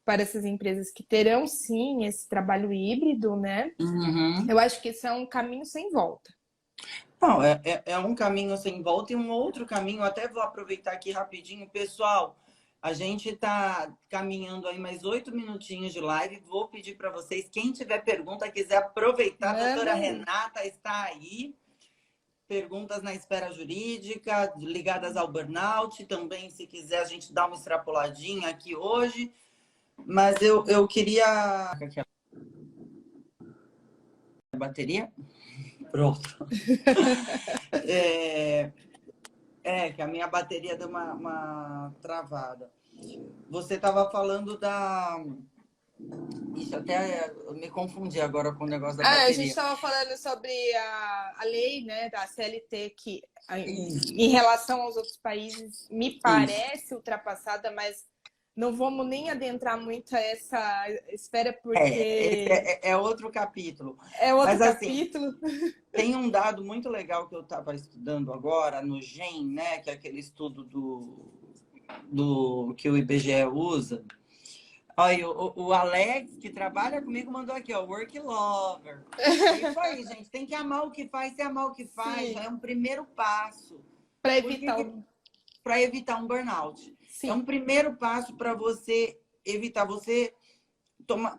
para essas empresas que terão sim esse trabalho híbrido, né? Uhum. Eu acho que isso é um caminho sem volta. Não, é um caminho sem volta e um outro caminho. Até vou aproveitar aqui rapidinho, pessoal. A gente está caminhando aí mais 8 minutinhos de live. Vou pedir para vocês, quem tiver pergunta, quiser aproveitar, a doutora Manda aí. Renata está aí. Perguntas na esfera jurídica, ligadas ao burnout. Também, se quiser, a gente dá uma extrapoladinha aqui hoje. Mas eu queria. Aqui a bateria? Pronto. É, que a minha bateria deu uma travada. Você estava falando da. Isso até eu me confundi agora com o negócio da A gente bateria. estava falando sobre a lei, né, da CLT, que Isso, em relação aos outros países me isso. parece ultrapassada, mas não vamos nem adentrar muito a essa esfera, Esse porque é outro capítulo. é outro Mas assim, capítulo. tem um dado muito legal que eu estava estudando agora no GEM, né? Que é aquele estudo do que o IBGE usa. Olha, o Alex, que trabalha comigo, mandou aqui, ó, work lover. É isso aí, gente. Tem que amar o que faz. Se amar o que faz, já Sim, é um primeiro passo. para Por evitar que o. para evitar um burnout? É Sim, um primeiro passo para você evitar, você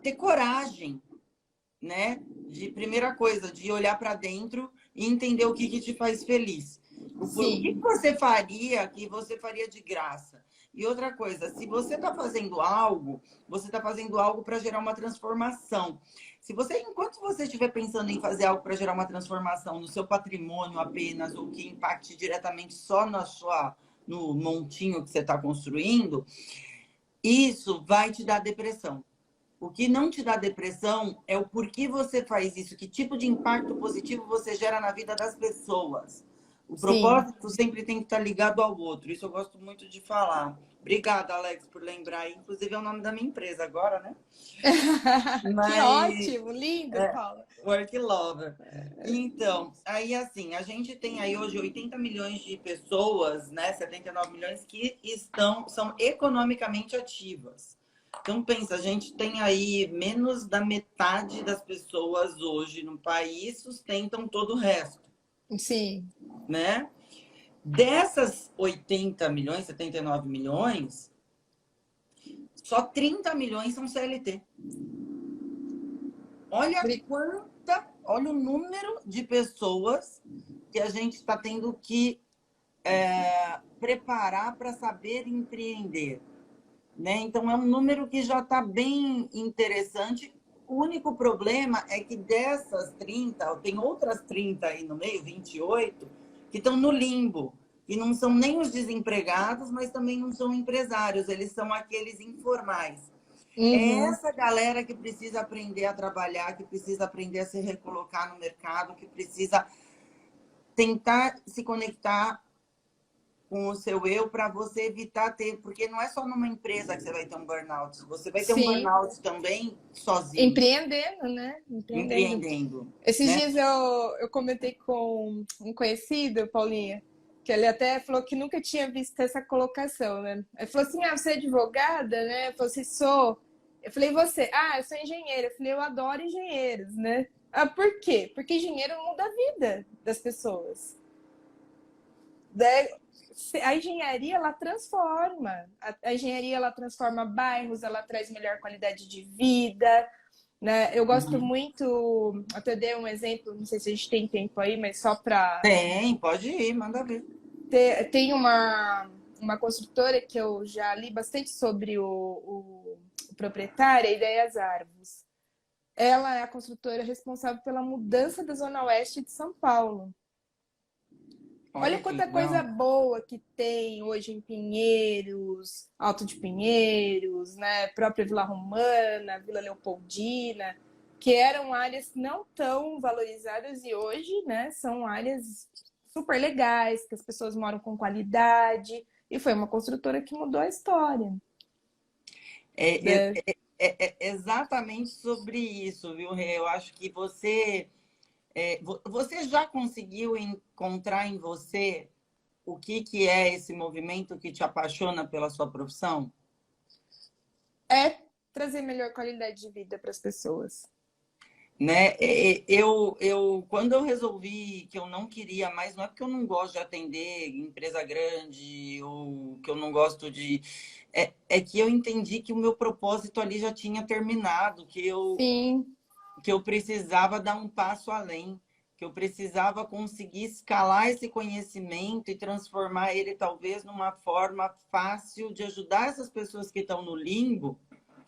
ter coragem, né? De primeira coisa, de olhar para dentro e entender o que te faz feliz. O que sim, você faria de graça? E outra coisa, se você está fazendo algo, você está fazendo algo para gerar uma transformação. Se você, enquanto você estiver pensando em fazer algo para gerar uma transformação no seu patrimônio apenas, ou que impacte diretamente só no montinho que você está construindo, isso vai te dar depressão. O que não te dá depressão é o porquê você faz isso, que tipo de impacto positivo você gera na vida das pessoas. O sim. propósito sempre tem que estar ligado ao outro. Isso eu gosto muito de falar. Obrigada, Alex, por lembrar. Inclusive, é o nome da minha empresa agora, né? Que Mas ótimo, lindo, é, Paula. Work Lover. Então, aí assim, a gente tem aí hoje 80 milhões de pessoas, né? 79 milhões que são economicamente ativas. Então, pensa, a gente tem aí menos da metade das pessoas hoje no país sustentam todo o resto, Sim. né? Dessas 80 milhões, 79 milhões, só 30 milhões são CLT. Olha o número de pessoas que a gente está tendo que preparar para saber empreender, né? Então é um número que já está bem interessante. O único problema é que dessas 30, tem outras 30 aí no meio, 28, que estão no limbo, que não são nem os desempregados, mas também não são empresários, eles são aqueles informais. É Uhum. essa galera que precisa aprender a trabalhar, que precisa aprender a se recolocar no mercado, que precisa tentar se conectar com o seu eu para você evitar ter, porque não é só numa empresa que você vai ter um burnout, você vai ter um Sim. burnout também sozinho, Empreendendo, né? Empreendendo. empreendendo, Esses né? dias eu comentei com um conhecido, Paulinha, que ele até falou que nunca tinha visto essa colocação, né? Ele falou assim: ah, você é advogada, né? Eu falei assim: sou. Eu falei: e você? Ah, eu sou engenheira. Eu falei: eu adoro engenheiros, né? Ah, por quê? Porque engenheiro muda a vida das pessoas. A engenharia, ela transforma. A engenharia, ela transforma bairros, ela traz melhor qualidade de vida, né? Eu gosto Uhum. muito, até dei um exemplo, não sei se a gente tem tempo aí, mas só para Tem, pode ir, manda ver. tem uma construtora que eu já li bastante sobre o proprietário, a Ideias Árvores. Ela é a construtora responsável pela mudança da Zona Oeste de São Paulo. Olha Olha que quanta coisa legal. boa que tem hoje em Pinheiros, Alto de Pinheiros, né? Própria Vila Romana, Vila Leopoldina, que eram áreas não tão valorizadas e hoje, né, são áreas super legais, que as pessoas moram com qualidade. E foi uma construtora que mudou a história. É, Né? é exatamente sobre isso, viu, Rê? Eu acho que você já conseguiu encontrar em você o que é esse movimento que te apaixona pela sua profissão? É trazer melhor qualidade de vida para as pessoas. Né? Quando eu resolvi que eu não queria mais, não é porque eu não gosto de atender empresa grande ou que eu não gosto de. É que eu entendi que o meu propósito ali já tinha terminado, Sim, que eu precisava dar um passo além, que eu precisava conseguir escalar esse conhecimento e transformar ele talvez numa forma fácil de ajudar essas pessoas que estão no limbo,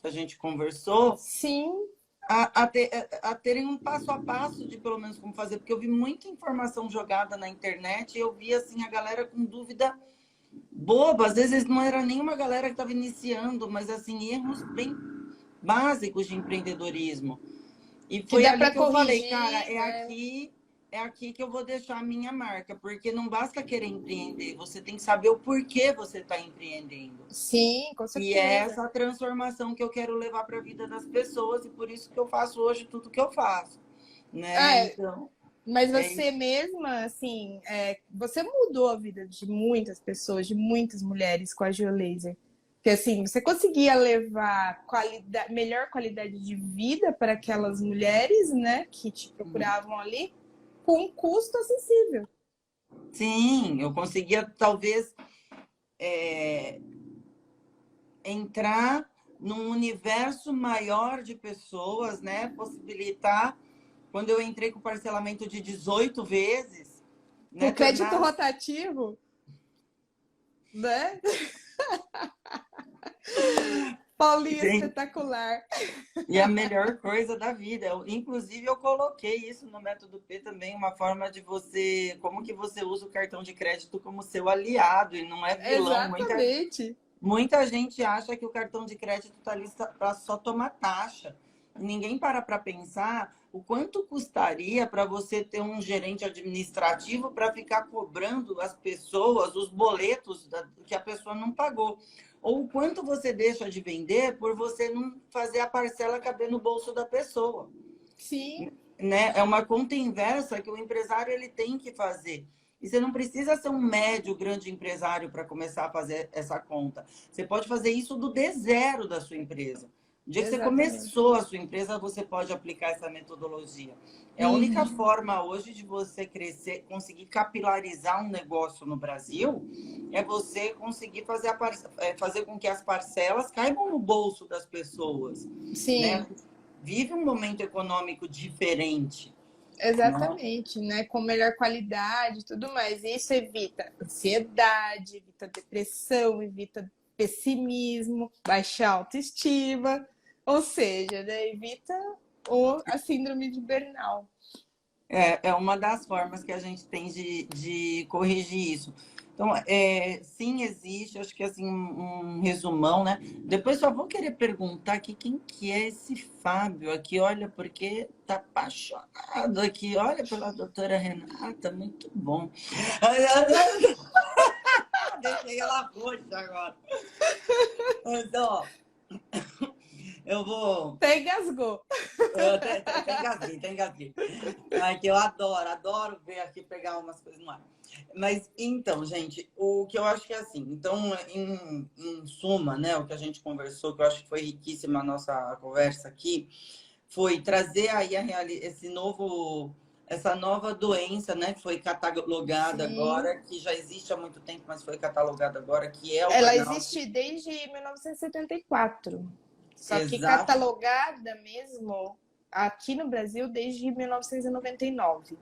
que a gente conversou, sim, a terem um passo a passo de pelo menos como fazer, porque eu vi muita informação jogada na internet e eu vi assim a galera com dúvida boba, às vezes não era nenhuma galera que estava iniciando, mas assim erros bem básicos de empreendedorismo. E que foi dá ali para que eu falei, cara, corrigir, né? é aqui que eu vou deixar a minha marca, porque não basta querer empreender, você tem que saber o porquê você está empreendendo. Sim, com E é certeza. essa transformação que eu quero levar para a vida das pessoas, e por isso que eu faço hoje tudo que eu faço, né? É, Então, mas é você isso. mesma, assim, você mudou a vida de muitas pessoas, de muitas mulheres com a Geolaser. Porque, assim, você conseguia levar melhor qualidade de vida para aquelas mulheres, né, que te procuravam ali, com um custo acessível. Sim, eu conseguia talvez entrar num universo maior de pessoas, né? Possibilitar, quando eu entrei com parcelamento de 18 vezes, né? Com crédito Tornar. rotativo, né? Paulinha Gente, espetacular. e a melhor coisa da vida. Inclusive, eu coloquei isso no método P também, uma forma de você, como que você usa o cartão de crédito como seu aliado e não é vilão. Exatamente. Muita gente acha que o cartão de crédito está ali para só tomar taxa. ninguém para pensar o quanto custaria para você ter um gerente administrativo para ficar cobrando as pessoas os boletos que a pessoa não pagou. Ou o quanto você deixa de vender por você não fazer a parcela caber no bolso da pessoa. Sim. Né? É uma conta inversa que o empresário ele tem que fazer. E você não precisa ser um médio, grande empresário para começar a fazer essa conta. Você pode fazer isso do D0 da sua empresa. No dia que você Exatamente. começou a sua empresa, você pode aplicar essa metodologia. É a única Uhum. forma hoje de você crescer, conseguir capilarizar um negócio no Brasil, é você conseguir fazer com que as parcelas caibam no bolso das pessoas. Sim. Né? Vive um momento econômico diferente. Né? Exatamente, né? Com melhor qualidade e tudo mais. Isso evita ansiedade, evita depressão, evita pessimismo, baixa autoestima, ou seja, né? Evita a síndrome de burnout. É uma das formas que a gente tem de corrigir isso. Então, sim, existe, acho que assim, um resumão, né? Depois só vou querer perguntar aqui quem que é esse Fábio aqui, olha, porque tá apaixonado aqui, olha pela doutora Renata, muito bom. Deixei ela roxa agora. Então, eu vou. Até engasgou. Tem engasguei. Ai, que eu adoro ver aqui pegar umas coisas no ar. Mas, então, gente, o que eu acho que é assim, então, em suma, né, o que a gente conversou, que eu acho que foi riquíssima a nossa conversa aqui, foi trazer aí essa nova doença, né, que foi catalogada Sim. agora, que já existe há muito tempo, mas foi catalogada agora, que é o Ela burnout. existe desde 1974. Só que Exato. catalogada mesmo aqui no Brasil desde 1999.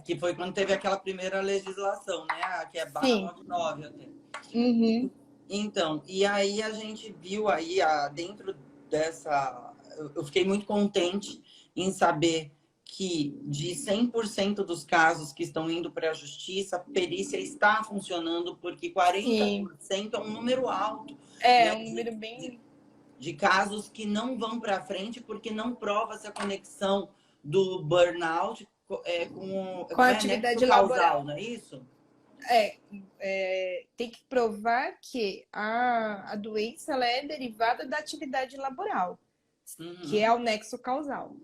Que foi quando teve aquela primeira legislação, né? Que é barra Sim. 99 até. Uhum. Então, e aí a gente viu aí, dentro dessa... Eu fiquei muito contente em saber que de 100% dos casos que estão indo para a justiça, a perícia está funcionando, porque Sim. 40% é um número alto, É né? um número bem. De casos que não vão para frente porque não prova-se a conexão do burnout Com a como é nexo atividade causal, laboral. não é isso? Tem que provar que a doença ela é derivada da atividade laboral, que é Uhum. o nexo causal.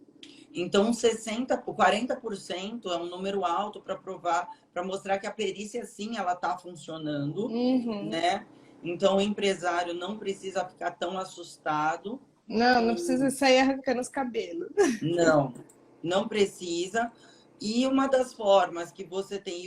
Então, 40% é um número alto para provar, para mostrar que a perícia sim ela está funcionando, Uhum. né? Então, o empresário não precisa ficar tão assustado. Não, não precisa sair arrancando os cabelos. Não, não precisa. E uma das formas que você tem,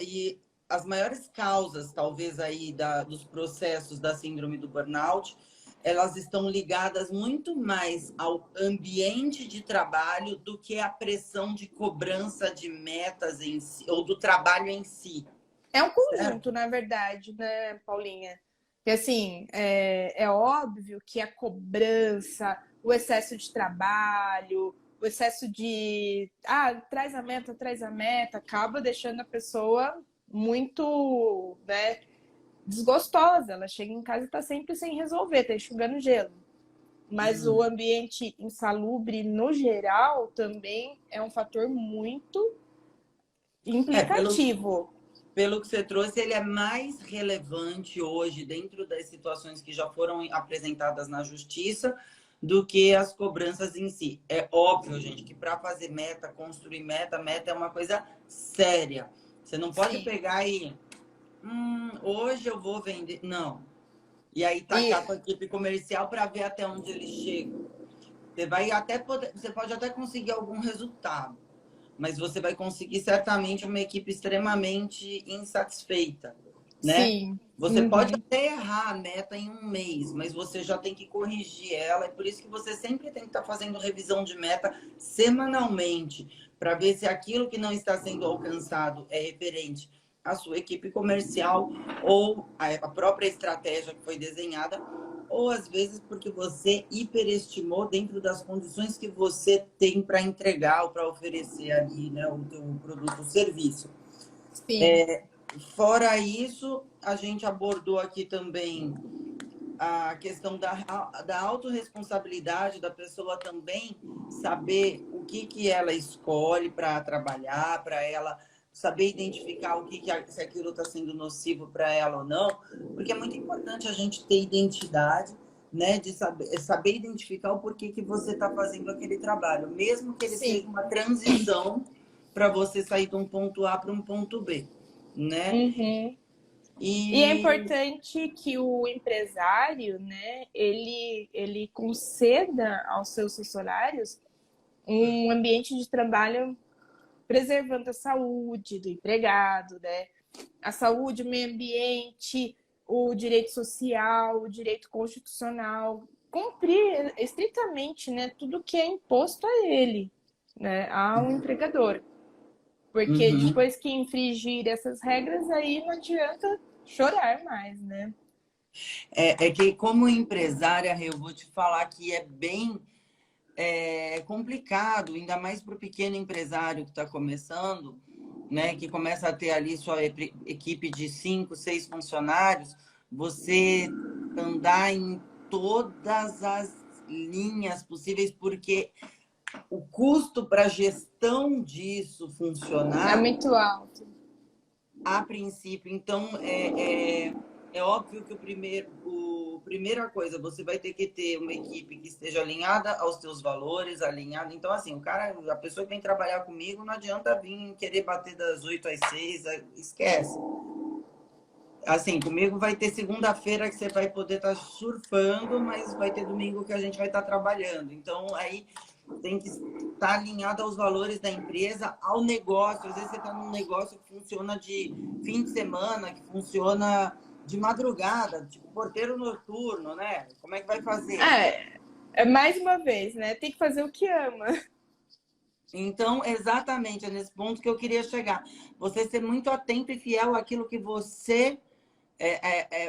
e as maiores causas, talvez, aí dos processos da síndrome do burnout, elas estão ligadas muito mais ao ambiente de trabalho do que à pressão de cobrança de metas em si, ou do trabalho em si. É um conjunto, Certo? na verdade, né, Paulinha? Que assim, é óbvio que a cobrança, o excesso de trabalho, o excesso de traz a meta, acaba deixando a pessoa muito, né, desgostosa. Ela chega em casa e está sempre sem resolver, está enxugando gelo. Mas o ambiente insalubre, no geral, também é um fator muito É, pelo, implicativo. pelo que você trouxe, ele é mais relevante hoje dentro das situações que já foram apresentadas na justiça do que as cobranças em si. É óbvio, gente, que para fazer meta, construir meta é uma coisa séria. Você não pode Sim. pegar e hoje eu vou vender. Não. E aí E tacar a tua equipe comercial para ver até onde eles chegam. Você pode até conseguir algum resultado, mas você vai conseguir certamente uma equipe extremamente insatisfeita, né? sim. Você pode Uhum. até errar a meta em um mês, mas você já tem que corrigir ela, e por isso que você sempre tem que estar fazendo revisão de meta semanalmente, para ver se aquilo que não está sendo alcançado é referente à sua equipe comercial ou à própria estratégia que foi desenhada, ou às vezes porque você hiperestimou dentro das condições que você tem para entregar ou para oferecer ali, né, o teu produto ou serviço. Sim. Fora isso, a gente abordou aqui também a questão da autorresponsabilidade da pessoa também saber o que ela escolhe para trabalhar, para ela saber identificar se aquilo está sendo nocivo para ela ou não, porque é muito importante a gente ter identidade, né, de saber identificar o porquê que você está fazendo aquele trabalho, mesmo que ele seja uma transição para você sair de um ponto A para um ponto B, né? Uhum. E é importante que o empresário, né, ele conceda aos seus funcionários um ambiente de trabalho preservando a saúde do empregado, né? A saúde, o meio ambiente, o direito social, o direito constitucional, cumprir estritamente, né, tudo que é imposto a ele, né, ao empregador. Porque depois que infringir essas regras, aí não adianta chorar mais, né? É que, como empresária, eu vou te falar que é bem complicado, ainda mais para o pequeno empresário que está começando, né? Que começa a ter ali sua equipe de 5, 6 funcionários, você andar em todas as linhas possíveis, porque o custo para a gestão disso funcionar é muito alto. A princípio. Então, é óbvio que primeira coisa, você vai ter que ter uma equipe que esteja alinhada aos teus valores, alinhada. Então, assim, a pessoa que vem trabalhar comigo, não adianta vir querer bater das 8 às 6, esquece. Assim, comigo vai ter segunda-feira que você vai poder estar surfando, mas vai ter domingo que a gente vai estar trabalhando. Então, aí tem que estar alinhado aos valores da empresa, ao negócio. Às vezes você está num negócio que funciona de fim de semana, que funciona de madrugada, tipo porteiro noturno, né? Como é que vai fazer? É mais uma vez, né? Tem que fazer o que ama. Então, exatamente, é nesse ponto que eu queria chegar. Você ser muito atento e fiel àquilo que você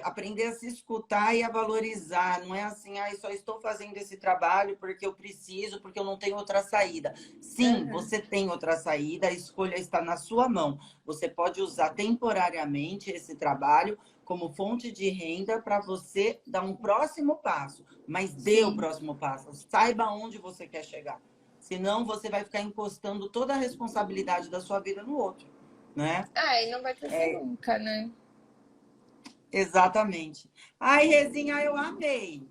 aprender a se escutar e a valorizar. Não é assim, só estou fazendo esse trabalho porque eu preciso, porque eu não tenho outra saída. Sim, você tem outra saída, a escolha está na sua mão. Você pode usar temporariamente esse trabalho como fonte de renda para você dar um próximo passo, mas dê o próximo passo. Saiba onde você quer chegar. Senão você vai ficar encostando toda a responsabilidade da sua vida no outro, né? E não vai crescer nunca, né? Exatamente. Ai, Rezinha, eu amei.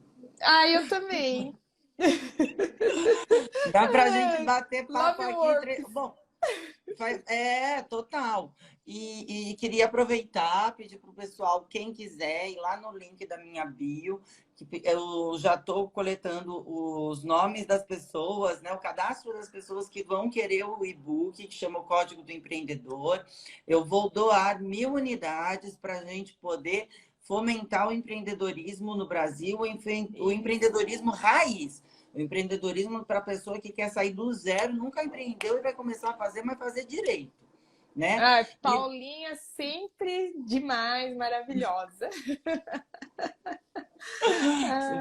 Eu também. Dá pra gente bater papo Love aqui. work. Bom, total. E queria aproveitar, pedir pro pessoal, quem quiser, ir lá no link da minha bio, que eu já estou coletando os nomes das pessoas, né? O cadastro das pessoas que vão querer o e-book, que chama o Código do Empreendedor. Eu vou doar 1000 unidades para a gente poder fomentar o empreendedorismo no Brasil, o empreendedorismo raiz. O empreendedorismo para a pessoa que quer sair do zero, nunca empreendeu e vai começar a fazer, mas fazer direito, né? Paulinha sempre demais, maravilhosa.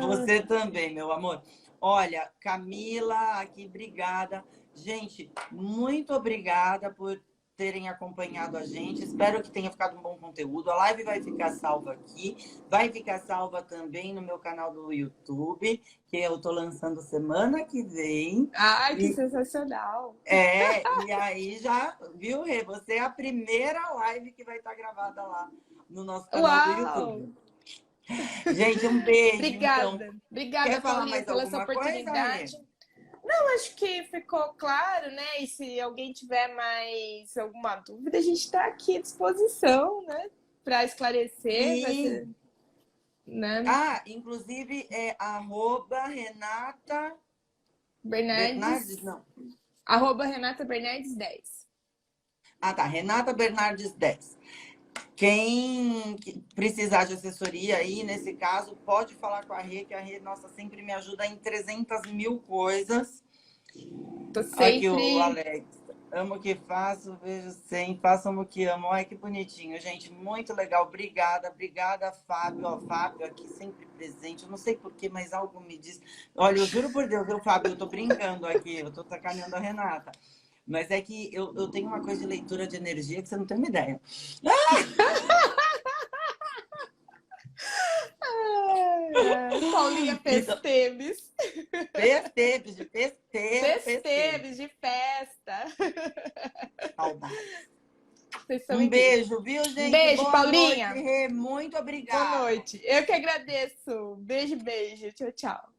Você também, meu amor. Olha, Camila, aqui, obrigada. Gente, muito obrigada por terem acompanhado a gente. Espero que tenha ficado um bom conteúdo. A live vai ficar salva aqui. Vai ficar salva também no meu canal do YouTube, que eu estou lançando semana que vem. Que sensacional! E aí já, viu, Rê? Você é a primeira live que vai estar gravada lá no nosso canal do YouTube. Gente, um beijo. Obrigada. Então. Obrigada, Quer falar Paulinha, mais pela essa alguma oportunidade. coisa, Não, acho que ficou claro, né? E se alguém tiver mais alguma dúvida, a gente está aqui à disposição, né? Para esclarecer. Vai ser, né? Inclusive é @Renata Bernardes, não. @Renata Bernardes 10. Tá. Renata Bernardes 10. Quem precisar de assessoria aí, nesse caso, pode falar com a Rê, que a Rê, nossa, sempre me ajuda em 300.000 coisas. Tô sempre... Aqui o Alex. Amo o que faço, vejo sem, façam o que amo. Ai, que bonitinho, gente. Muito legal. Obrigada, Fábio. Ó, Fábio aqui sempre presente. Eu não sei porquê, mas algo me diz. Olha, eu juro por Deus, viu, Fábio? Eu tô brincando aqui, eu tô sacaneando a Renata. Mas é que eu tenho uma coisa de leitura de energia que você não tem uma ideia. Paulinha Festeves. Festeves, de festeiro, Festeves de festa. Saudades. Vocês são Um incríveis. beijo, viu, gente? Beijo, Boa Paulinha. noite, Rê. Muito obrigada. Boa noite. Eu que agradeço. Beijo, beijo. Tchau, tchau.